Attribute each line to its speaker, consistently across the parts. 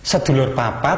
Speaker 1: sedulur papat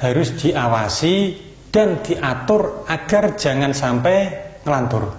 Speaker 1: harus diawasi dan diatur agar jangan sampai ngelantur.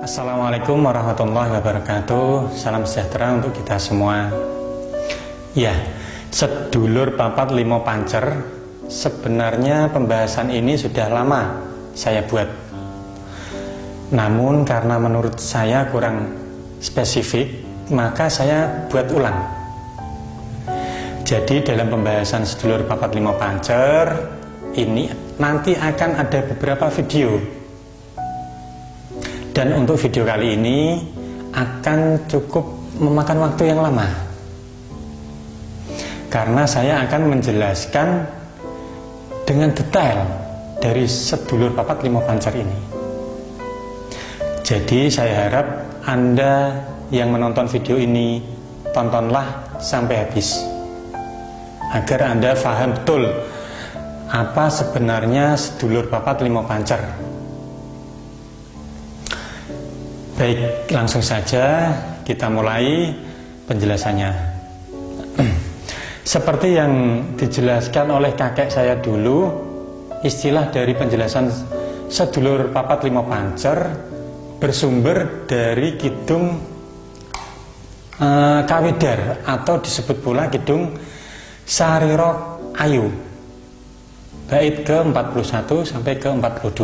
Speaker 1: Assalamualaikum warahmatullahi wabarakatuh. Salam sejahtera untuk kita semua. Ya, sedulur papat limo pancer, sebenarnya pembahasan ini sudah lama saya buat. Namun karena menurut saya kurang spesifik, maka saya buat ulang. Jadi dalam pembahasan sedulur papat limo pancer ini nanti akan ada beberapa video. Dan untuk video kali ini akan cukup memakan waktu yang lama, karena saya akan menjelaskan dengan detail dari sedulur papat limo pancer ini. Jadi saya harap Anda yang menonton video ini tontonlah sampai habis, agar Anda paham betul apa sebenarnya sedulur papat limo pancer. Baik, langsung saja kita mulai penjelasannya. Seperti yang dijelaskan oleh kakek saya dulu, istilah dari penjelasan sedulur papat limo pancer bersumber dari Kidung Kawedar, atau disebut pula Kidung Sariro Ayu, bait ke-41 sampai ke-42.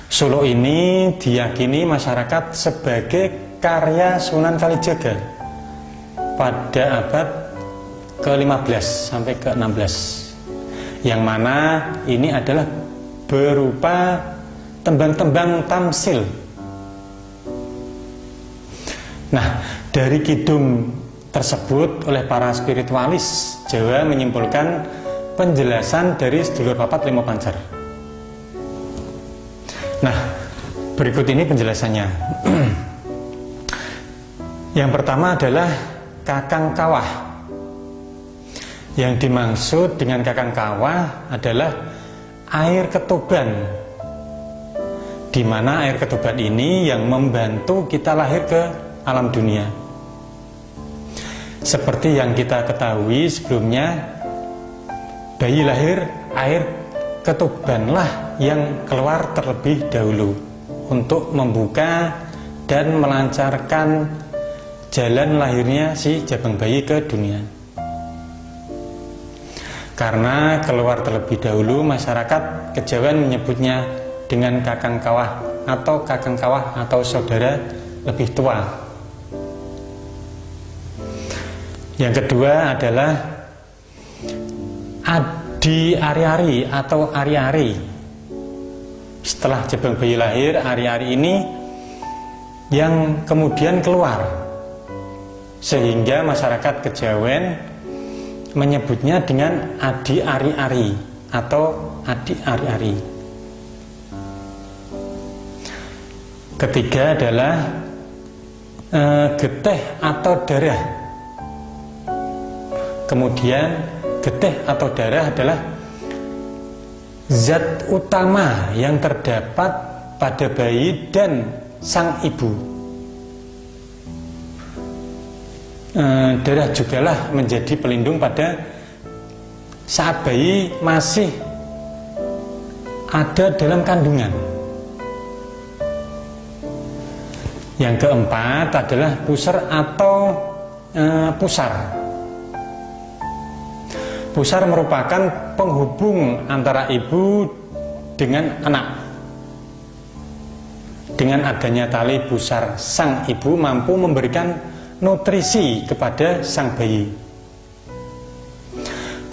Speaker 1: Solo ini diyakini masyarakat sebagai karya Sunan Kalijaga pada abad ke-15 sampai ke-16, yang mana ini adalah berupa tembang-tembang tamsil. Nah, dari kidung tersebut oleh para spiritualis Jawa menyimpulkan penjelasan dari sedulur papat limo pancer. Nah, berikut ini penjelasannya. Yang pertama adalah Kakang Kawah. Yang dimaksud dengan Kakang Kawah adalah air ketuban, di mana air ketuban ini yang membantu kita lahir ke alam dunia. Seperti yang kita ketahui sebelumnya, bayi lahir, air ketubanlah yang keluar terlebih dahulu untuk membuka dan melancarkan jalan lahirnya si jabang bayi ke dunia. Karena keluar terlebih dahulu, masyarakat Kejawen menyebutnya dengan Kakang Kawah atau saudara lebih tua. Yang kedua adalah Adi Ari-ari atau Ari-ari. Setelah jabang bayi lahir, Ari-ari ini yang kemudian keluar, sehingga masyarakat Kejawen menyebutnya dengan Adi Ari-ari atau Adi Ari-ari. Ketiga adalah getih atau darah. Kemudian getih atau darah adalah zat utama yang terdapat pada bayi dan sang ibu. Darah jugalah menjadi pelindung pada saat bayi masih ada dalam kandungan. Yang keempat adalah pusar atau pusar. Pusar merupakan penghubung antara ibu dengan anak. Dengan adanya tali pusar, sang ibu mampu memberikan nutrisi kepada sang bayi.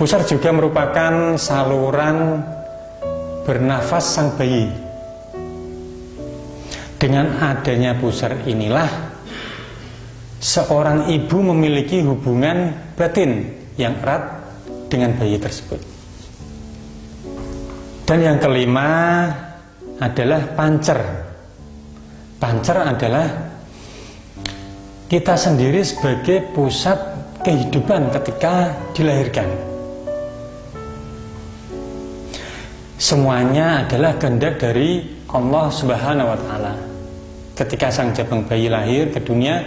Speaker 1: Pusar juga merupakan saluran bernafas sang bayi. Dengan adanya pusar inilah seorang ibu memiliki hubungan batin yang erat dengan bayi tersebut. Dan yang kelima adalah pancer. Pancer adalah kita sendiri sebagai pusat kehidupan ketika dilahirkan. Semuanya adalah kehendak dari Allah Subhanahu wa Ta'ala. Ketika sang jabang bayi lahir ke dunia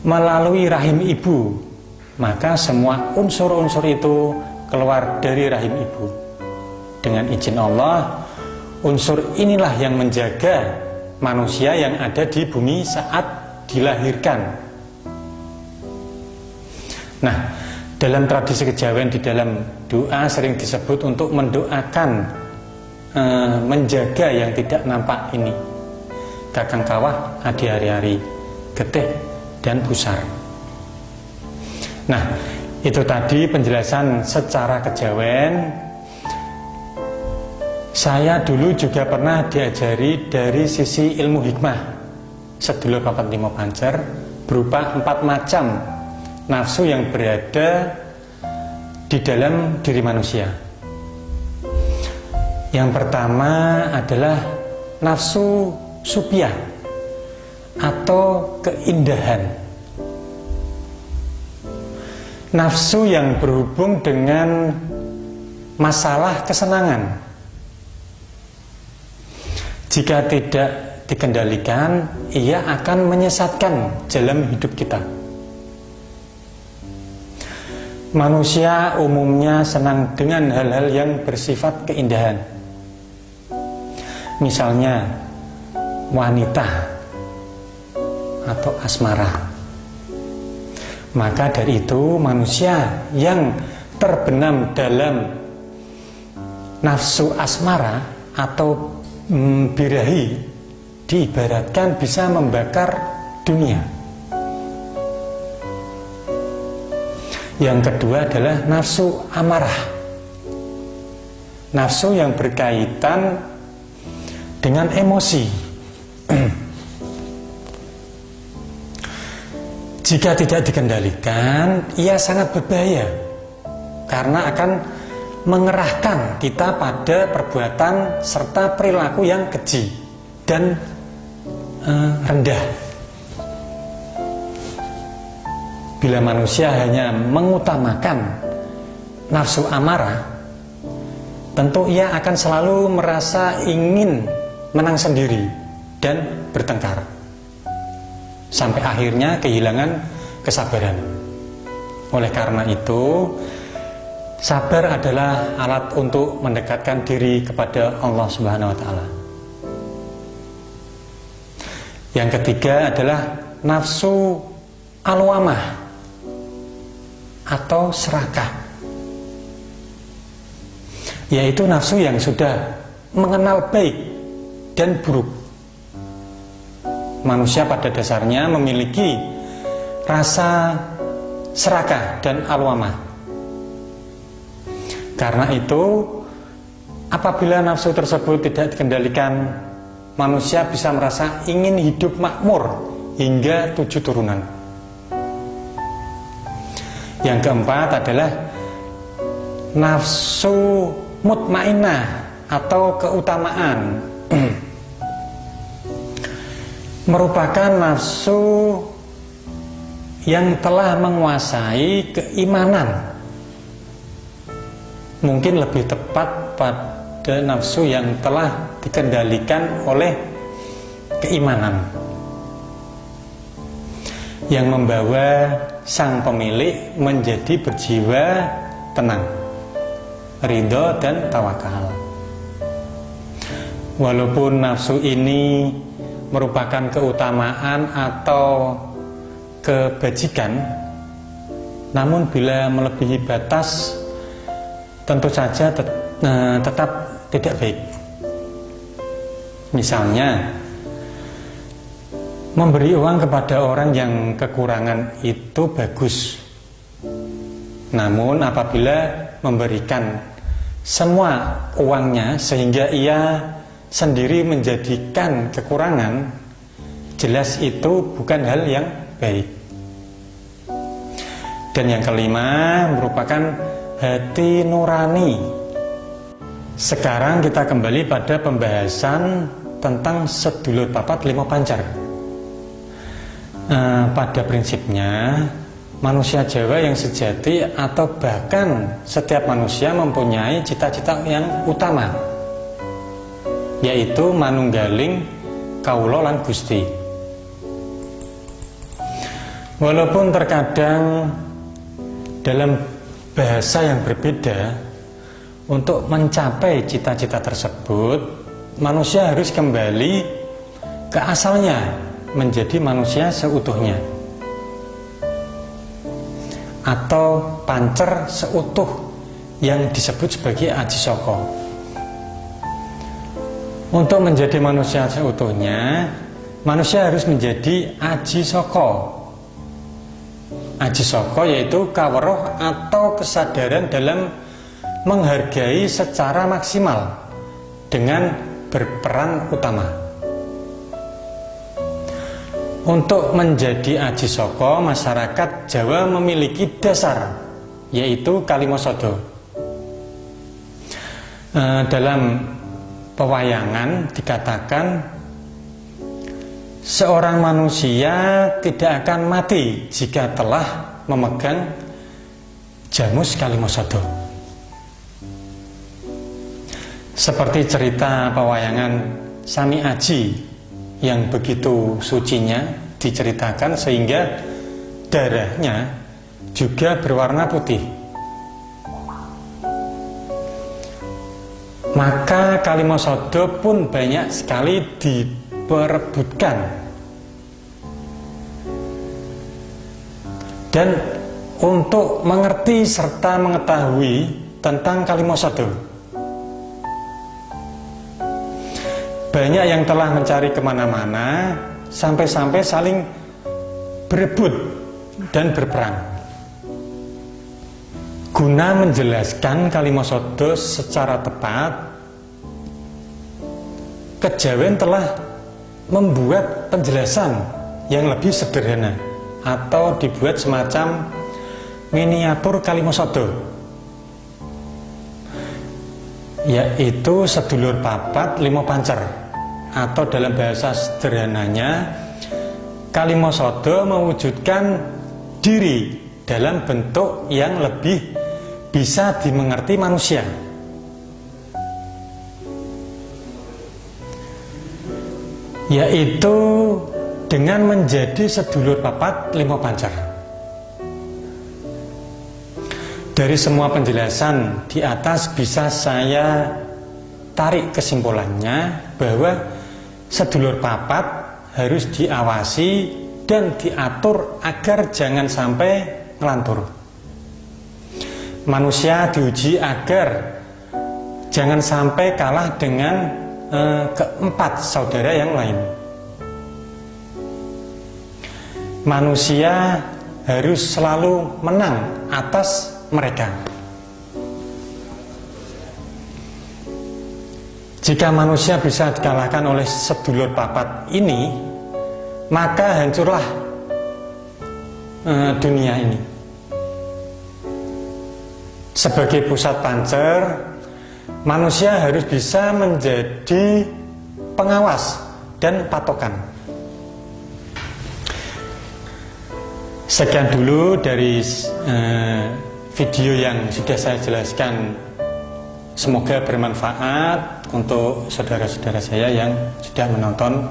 Speaker 1: melalui rahim ibu, maka semua unsur-unsur itu keluar dari rahim ibu. Dengan izin Allah, unsur inilah yang menjaga manusia yang ada di bumi saat dilahirkan. Nah, dalam tradisi kejawen di dalam doa sering disebut untuk mendoakan menjaga yang tidak nampak ini, kakang kawah, adi hari-hari, getih, dan pusar. Nah, itu tadi penjelasan secara kejawen. Saya dulu juga pernah diajari dari sisi ilmu hikmah sedulur papat limo pancer berupa 4 macam nafsu yang berada di dalam diri manusia. Yang pertama adalah nafsu supiah atau keindahan. Nafsu yang berhubung dengan masalah kesenangan. Jika tidak dikendalikan, ia akan menyesatkan jalan hidup kita. Manusia umumnya senang dengan hal-hal yang bersifat keindahan. Misalnya wanita atau asmara. Maka dari itu manusia yang terbenam dalam nafsu asmara atau birahi diibaratkan bisa membakar dunia. Yang kedua adalah nafsu amarah. Nafsu yang berkaitan dengan emosi. Jika tidak dikendalikan, ia sangat berbahaya karena akan mengerahkan kita pada perbuatan serta perilaku yang keji dan rendah. Bila manusia hanya mengutamakan nafsu amarah, tentu ia akan selalu merasa ingin menang sendiri dan bertengkar, sampai akhirnya kehilangan kesabaran. Oleh karena itu, sabar adalah alat untuk mendekatkan diri kepada Allah Subhanahu wa Ta'ala. Yang ketiga adalah nafsu alwamah atau serakah, yaitu nafsu yang sudah mengenal baik dan buruk. Manusia pada dasarnya memiliki rasa serakah dan alwamah. Karena itu, apabila nafsu tersebut tidak dikendalikan, manusia bisa merasa ingin hidup makmur hingga 7 turunan. Yang keempat adalah nafsu mutmainnah atau keutamaan. Merupakan nafsu yang telah menguasai keimanan. Mungkin lebih tepat pada nafsu yang telah dikendalikan oleh keimanan, yang membawa sang pemilik menjadi berjiwa tenang, ridho dan tawakal. Walaupun nafsu ini merupakan keutamaan atau kebajikan, namun bila melebihi batas tentu saja tetap tidak baik. Misalnya, memberi uang kepada orang yang kekurangan itu bagus. Namun apabila memberikan semua uangnya sehingga ia sendiri menjadikan kekurangan, jelas itu bukan hal yang baik. Dan yang kelima merupakan hati nurani. Sekarang kita kembali pada pembahasan tentang sedulur papat limo pancer. Pada prinsipnya manusia Jawa yang sejati atau bahkan setiap manusia mempunyai cita-cita yang utama, yaitu manunggaling kawula lan Gusti. Walaupun terkadang dalam bahasa yang berbeda, untuk mencapai cita-cita tersebut manusia harus kembali ke asalnya, menjadi manusia seutuhnya atau pancer seutuh yang disebut sebagai Aji Saka. Untuk menjadi manusia seutuhnya, manusia harus menjadi Aji Saka. Aji Saka yaitu kaweruh atau kesadaran dalam menghargai secara maksimal dengan berperan utama. Untuk menjadi Aji Saka, masyarakat Jawa memiliki dasar, yaitu Kalimasada. Dalam pewayangan dikatakan, seorang manusia tidak akan mati jika telah memegang jamus Kalimasada. Seperti cerita pewayangan Sami Aji yang begitu sucinya diceritakan sehingga darahnya juga berwarna putih. Maka Kalimasada pun banyak sekali diperebutkan. Dan untuk mengerti serta mengetahui tentang Kalimasada, banyak yang telah mencari kemana-mana, sampai-sampai saling berebut dan berperang. Guna menjelaskan Kalimasada secara tepat, Kejawen telah membuat penjelasan yang lebih sederhana atau dibuat semacam miniatur Kalimasada, yaitu sedulur papat limo pancer, atau dalam bahasa sederhananya Kalimasada mewujudkan diri dalam bentuk yang lebih bisa dimengerti manusia, yaitu dengan menjadi sedulur papat limo pancer. Dari semua penjelasan di atas bisa saya tarik kesimpulannya bahwa sedulur papat harus diawasi dan diatur agar jangan sampai ngelantur. Manusia diuji agar jangan sampai kalah dengan keempat saudara yang lain. Manusia harus selalu menang atas mereka. Jika manusia bisa dikalahkan oleh sedulur papat ini, maka hancurlah dunia ini. Sebagai pusat pancer, manusia harus bisa menjadi pengawas dan patokan. Sekian dulu dari video yang sudah saya jelaskan. Semoga bermanfaat untuk saudara-saudara saya yang sudah menonton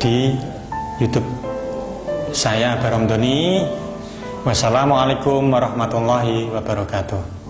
Speaker 1: di YouTube saya, Barom Doni. Wassalamualaikum warahmatullahi wabarakatuh.